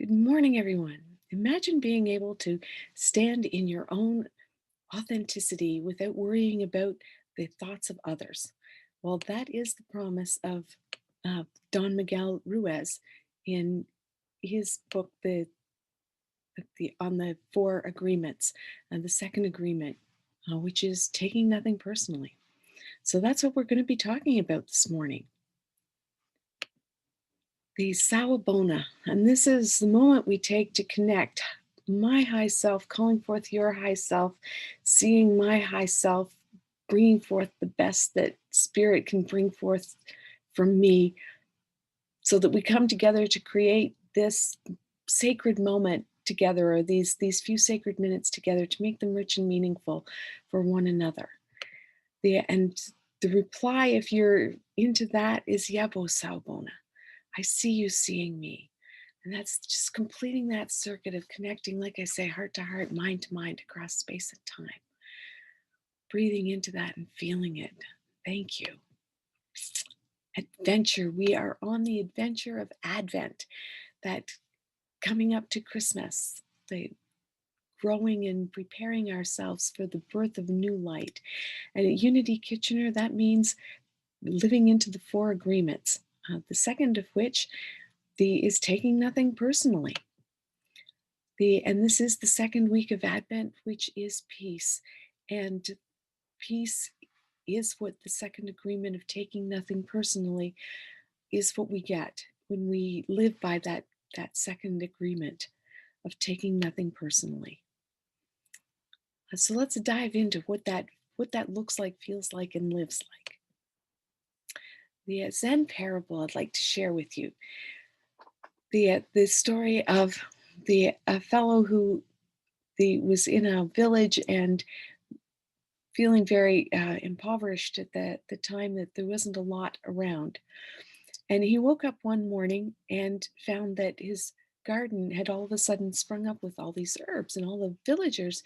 Good morning, everyone. Imagine being able to stand in your own authenticity without worrying about the thoughts of others. Well, that is the promise of Don Miguel Ruiz in his book, the on the Four Agreements, and the second agreement, which is taking nothing personally. So that's what we're going to be talking about this morning. The sawabona, and this is the moment we take to connect my high self, calling forth your high self, seeing my high self, bringing forth the best that spirit can bring forth from me, so that we come together to create this sacred moment together, or these few sacred minutes together, to make them rich and meaningful for one another. And the reply, if you're into that, is Yabo Sawabona. I see you seeing me. And that's just completing that circuit of connecting, like I say, heart to heart, mind to mind, across space and time. Breathing into that and feeling it. Thank you. Adventure. We are on the adventure of Advent, that coming up to Christmas, the growing and preparing ourselves for the birth of new light. And at Unity Kitchener, that means living into the four agreements, the second of which is taking nothing personally. And this is the second week of Advent, which is peace. And peace is what the second agreement of taking nothing personally is, what we get when we live by that second agreement of taking nothing personally. So let's dive into what that looks like, feels like, and lives like. The Zen Parable I'd like to share with you. The story of a fellow who was in a village and feeling very impoverished at the time, that there wasn't a lot around. And he woke up one morning and found that his garden had all of a sudden sprung up with all these herbs, and all the villagers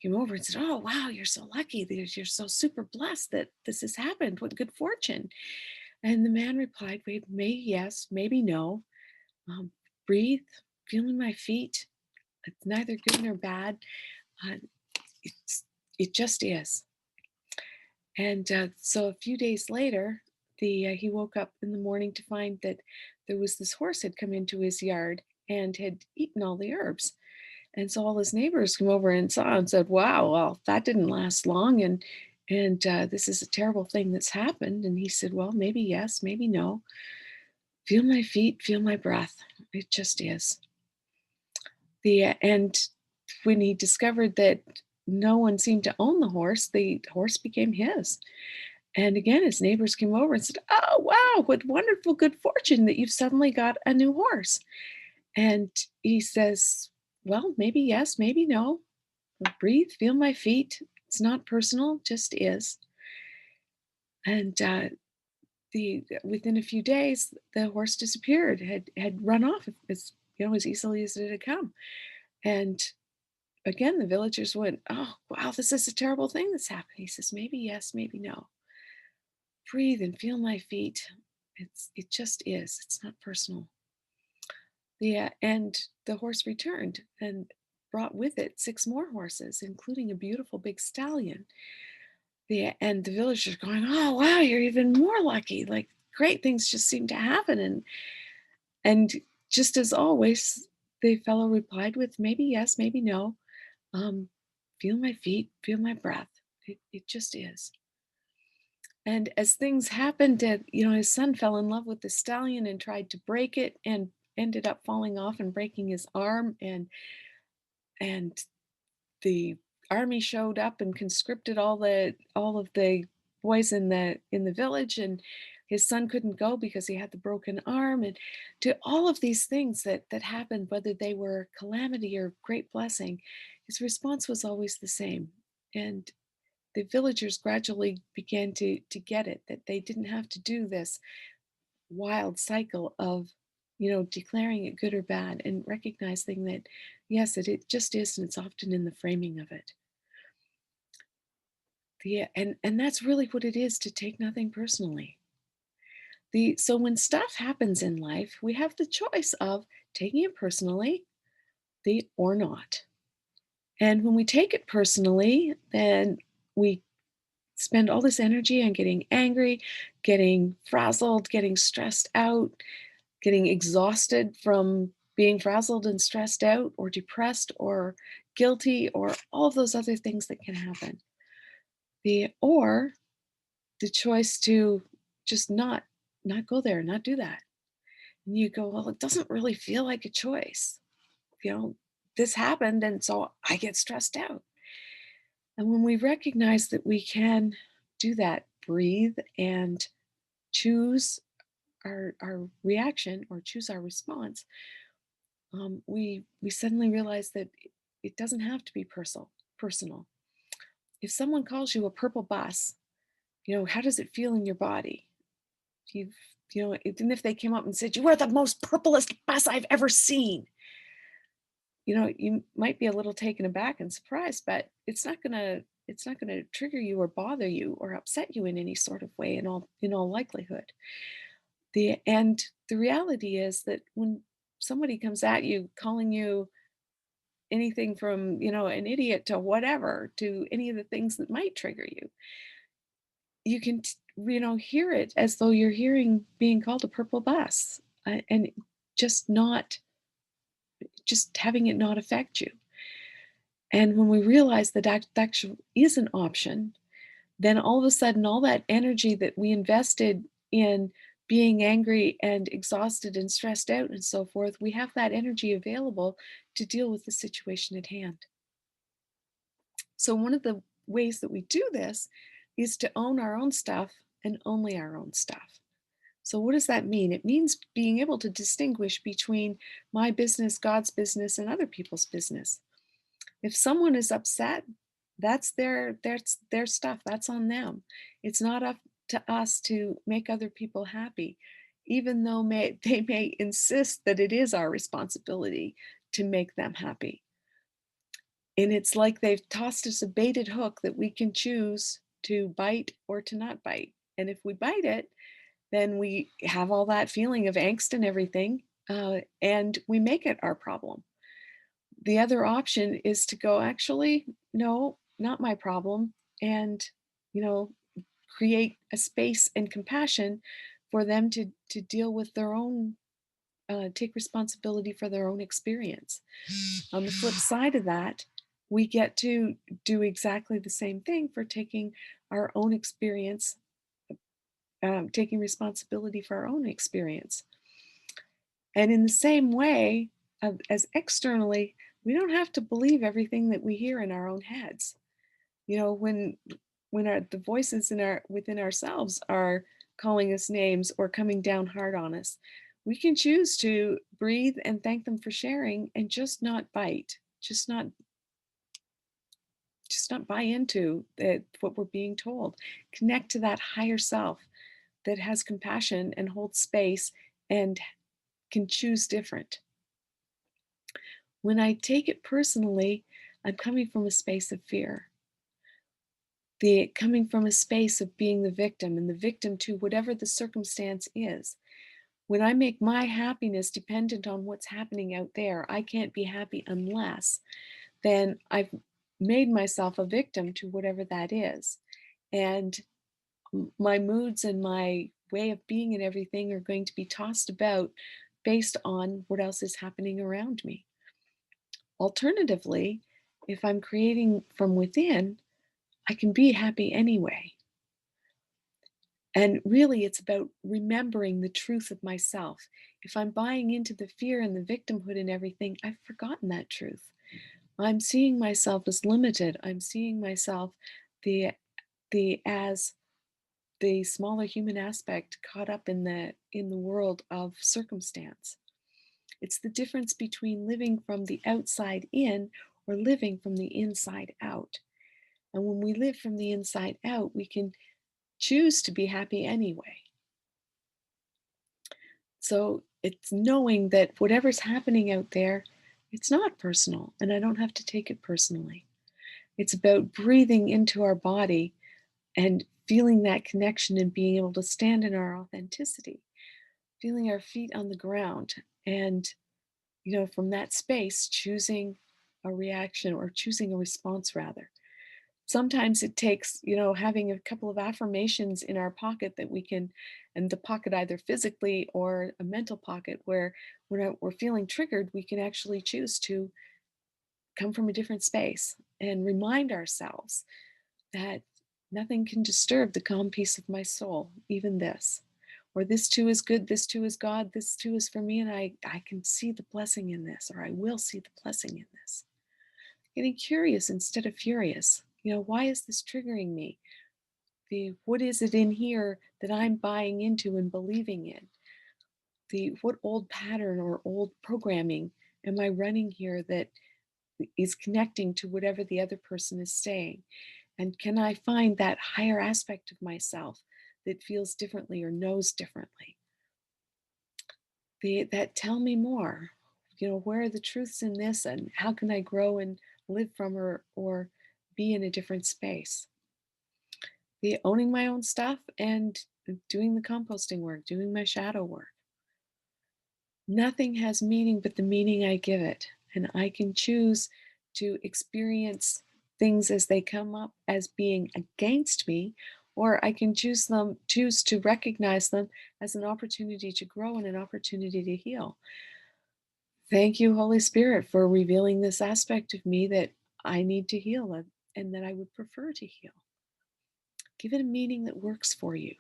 came over and said, "Oh, wow, you're so lucky. You're so super blessed that this has happened. What good fortune." And the man replied, "Wait, maybe yes, maybe no. Um, Breathe, feeling my feet. It's neither good nor bad. Uh, it just is." And so a few days later, he woke up in the morning to find that there was this horse had come into his yard and had eaten all the herbs. And so all his neighbors came over and saw and said, "Wow, well, that didn't last long, and this is a terrible thing that's happened." And he said, "Well, maybe yes, maybe no. Feel my feet, feel my breath. It just is." And when he discovered that no one seemed to own the horse became his. And again, his neighbors came over and said, "Oh, wow, what wonderful good fortune that you've suddenly got a new horse." And he says, "Well, maybe yes, maybe no. Breathe, feel my feet. It's not personal, just is." And within a few days, the horse disappeared, had run off as easily as it had come. And again, the villagers went, "Oh, wow, this is a terrible thing that's happened." He says, "Maybe yes, maybe no. Breathe and feel my feet. It just is. It's not personal." Yeah, and the horse returned and brought with it six more horses, including a beautiful big stallion. And the villagers are going, "Oh, wow, you're even more lucky. Like, great things just seem to happen." And just as always, the fellow replied with, "Maybe yes, maybe no. Um, Feel my feet, feel my breath. It just is." And as things happened, his son fell in love with the stallion and tried to break it, and ended up falling off and breaking his arm. And the army showed up and conscripted all of the boys in the village, and his son couldn't go because he had the broken arm. And to all of these things that happened, whether they were calamity or great blessing, his response was always the same. And the villagers gradually began to get it, that they didn't have to do this wild cycle of declaring it good or bad, and recognizing that yes, it just is, and it's often in the framing of it. And that's really what it is, to take nothing personally. So when stuff happens in life, we have the choice of taking it personally, or not. And when we take it personally, then we spend all this energy on getting angry, getting frazzled, getting stressed out, getting exhausted from being frazzled and stressed out, or depressed, or guilty, or all of those other things that can happen. Or the choice to just not go there, not do that. And you go, well, it doesn't really feel like a choice. You know, this happened, and so I get stressed out. And when we recognize that we can do that, breathe and choose our reaction, or choose our response, we suddenly realize that it doesn't have to be personal. If someone calls you a purple bus, how does it feel in your body? You've, even if they came up and said, "You are the most purplest bus I've ever seen," you might be a little taken aback and surprised, but it's not gonna trigger you or bother you or upset you in any sort of way, in all likelihood. The reality is that when somebody comes at you calling you anything from, an idiot to whatever, to any of the things that might trigger you, you can hear it as though you're hearing being called a purple bus, and just having it not affect you. And when we realize that actually is an option, then all of a sudden, all that energy that we invested in being angry and exhausted and stressed out and so forth, we have that energy available to deal with the situation at hand. So, one of the ways that we do this is to own our own stuff, and only our own stuff. So, what does that mean? It means being able to distinguish between my business, God's business, and other people's business. If someone is upset, that's their stuff. That's on them. It's not up to us to make other people happy, even though they may insist that it is our responsibility to make them happy. And it's like they've tossed us a baited hook that we can choose to bite or to not bite. And if we bite it, then we have all that feeling of angst and everything, and we make it our problem. The other option is to go, actually, no, not my problem, and you know, create a space and compassion for them to deal with their own, take responsibility for their own experience. On the flip side of that, we get to do exactly the same thing for taking our own experience, taking responsibility for our own experience. And in the same way, as externally, we don't have to believe everything that we hear in our own heads. When the voices within ourselves are calling us names or coming down hard on us, we can choose to breathe and thank them for sharing, and just not bite, just not buy into what we're being told. Connect to that higher self that has compassion and holds space and can choose different. When I take it personally, I'm coming from a space of fear. Coming from a space of being the victim, and the victim to whatever the circumstance is. When I make my happiness dependent on what's happening out there, I can't be happy unless, then I've made myself a victim to whatever that is. And my moods and my way of being and everything are going to be tossed about based on what else is happening around me. Alternatively, if I'm creating from within, I can be happy anyway. And really, it's about remembering the truth of myself. If I'm buying into the fear and the victimhood and everything, I've forgotten that truth. I'm seeing myself as limited. I'm seeing myself the as the smaller human aspect caught up in the world of circumstance. It's the difference between living from the outside in or living from the inside out. And when we live from the inside out, we can choose to be happy anyway. So it's knowing that whatever's happening out there, it's not personal, and I don't have to take it personally. It's about breathing into our body and feeling that connection and being able to stand in our authenticity, feeling our feet on the ground, and, from that space, choosing a reaction or choosing a response rather. Sometimes it takes, having a couple of affirmations in our pocket that we can, and the pocket either physically or a mental pocket, where when we're feeling triggered, we can actually choose to come from a different space and remind ourselves that nothing can disturb the calm peace of my soul, even this. Or this too is good, this too is God, this too is for me, and I can see the blessing in this, or I will see the blessing in this. Getting curious instead of furious. Why is this triggering me? What is it in here that I'm buying into and believing in? What old pattern or old programming am I running here that is connecting to whatever the other person is saying? And can I find that higher aspect of myself that feels differently or knows differently? That tell me more. Where are the truths in this, and how can I grow and live from, or be in a different space? The owning my own stuff and doing the composting work, doing my shadow work. Nothing has meaning but the meaning I give it. And I can choose to experience things as they come up as being against me, or I can choose to recognize them as an opportunity to grow and an opportunity to heal. Thank you, Holy Spirit, for revealing this aspect of me that I need to heal and that I would prefer to heal. Give it a meaning that works for you.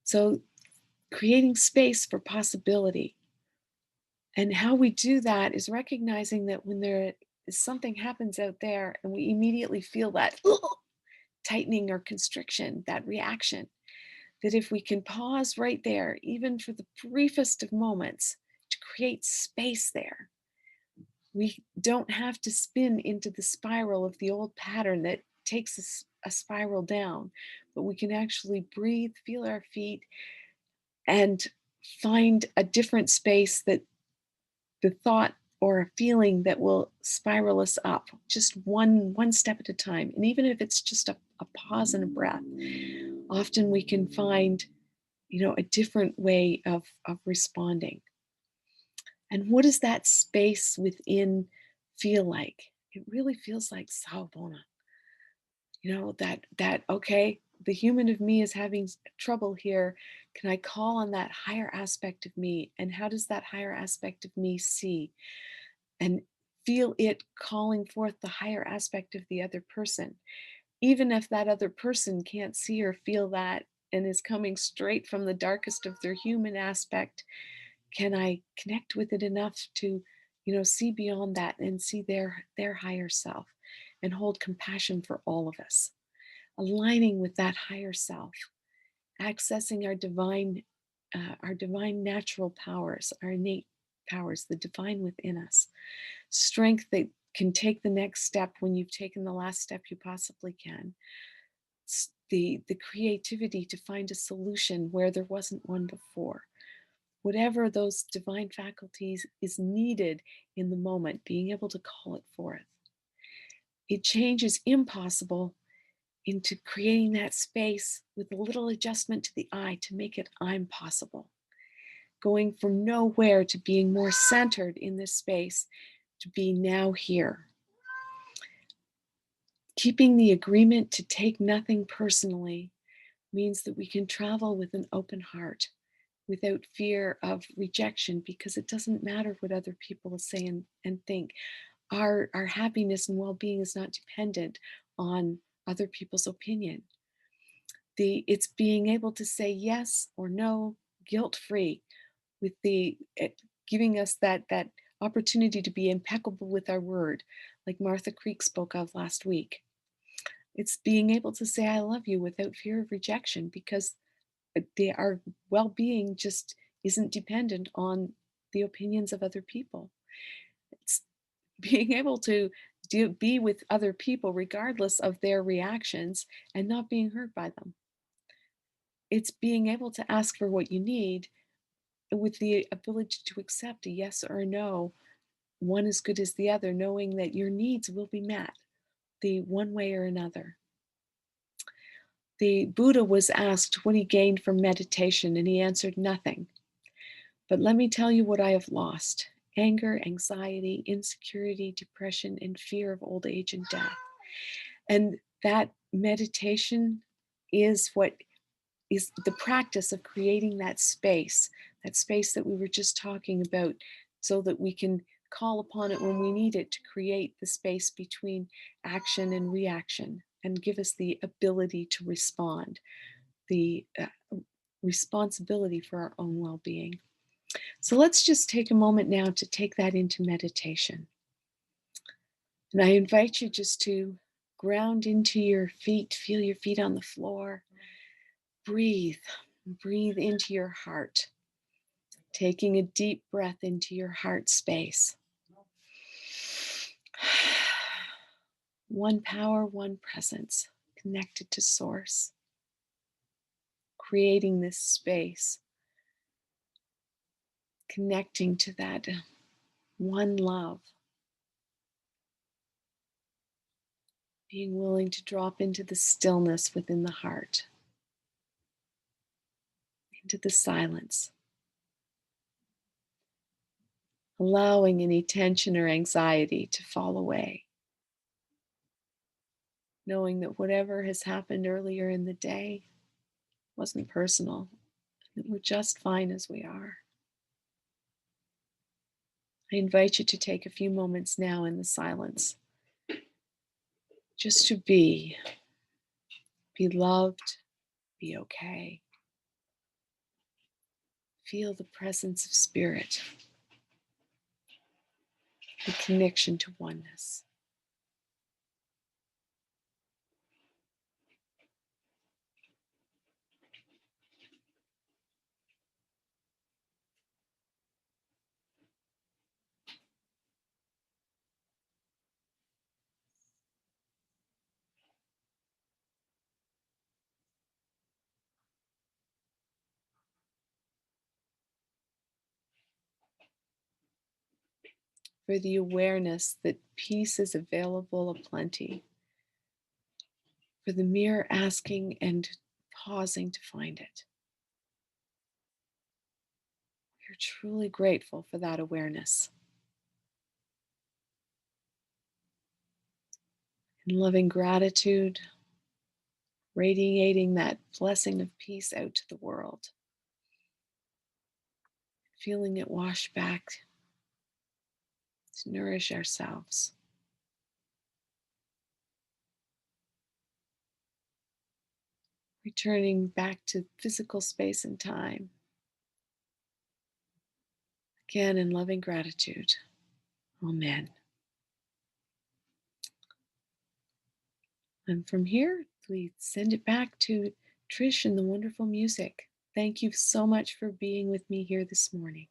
So, creating space for possibility. And how we do that is recognizing that when there is something happens out there and we immediately feel that tightening or constriction, that reaction, that if we can pause right there, even for the briefest of moments, to create space there, we don't have to spin into the spiral of the old pattern that takes us a spiral down, but we can actually breathe, feel our feet, and find a different space, that the thought or a feeling that will spiral us up, just one step at a time. And even if it's just a pause and a breath, often we can find, a different way of responding. And what does that space within feel like? It really feels like Sawubona. That okay, the human of me is having trouble here. Can I call on that higher aspect of me? And how does that higher aspect of me see? And feel it calling forth the higher aspect of the other person. Even if that other person can't see or feel that and is coming straight from the darkest of their human aspect, can I connect with it enough to, see beyond that and see their higher self and hold compassion for all of us, aligning with that higher self, accessing our divine natural powers, our innate powers, the divine within us, strength that can take the next step when you've taken the last step you possibly can. The creativity to find a solution where there wasn't one before. Whatever those divine faculties is needed in the moment, being able to call it forth. It changes impossible into creating that space with a little adjustment to the I to make it I'm possible. Going from nowhere to being more centered in this space, to be now here. Keeping the agreement to take nothing personally means that we can travel with an open heart without fear of rejection, because it doesn't matter what other people will say and think. Our happiness and well-being is not dependent on other people's opinion. It's being able to say yes or no guilt-free, with giving us that opportunity to be impeccable with our word, like Martha Creek spoke of last week. It's being able to say I love you without fear of rejection, because our well-being just isn't dependent on the opinions of other people. It's being able to be with other people regardless of their reactions and not being hurt by them. It's being able to ask for what you need with the ability to accept a yes or a no, one as good as the other, knowing that your needs will be met the one way or another. The Buddha was asked what he gained from meditation, and he answered, nothing. But let me tell you what I have lost: anger, anxiety, insecurity, depression, and fear of old age and death. And that meditation is what is the practice of creating that space that we were just talking about, so that we can call upon it when we need it to create the space between action and reaction and give us the ability to respond, the responsibility for our own well being. So let's just take a moment now to take that into meditation. And I invite you just to ground into your feet, feel your feet on the floor. Breathe, breathe into your heart, taking a deep breath into your heart space. One power, one presence, connected to Source, creating this space, connecting to that one love, being willing to drop into the stillness within the heart, into the silence, allowing any tension or anxiety to fall away, knowing that whatever has happened earlier in the day wasn't personal, that we're just fine as we are. I invite you to take a few moments now in the silence, just to be loved, be okay. Feel the presence of spirit, the connection to oneness. For the awareness that peace is available aplenty, for the mere asking and pausing to find it. We're truly grateful for that awareness. In loving gratitude, radiating that blessing of peace out to the world, feeling it wash back to nourish ourselves. Returning back to physical space and time. Again, in loving gratitude. Amen. And from here, we send it back to Trish and the wonderful music. Thank you so much for being with me here this morning.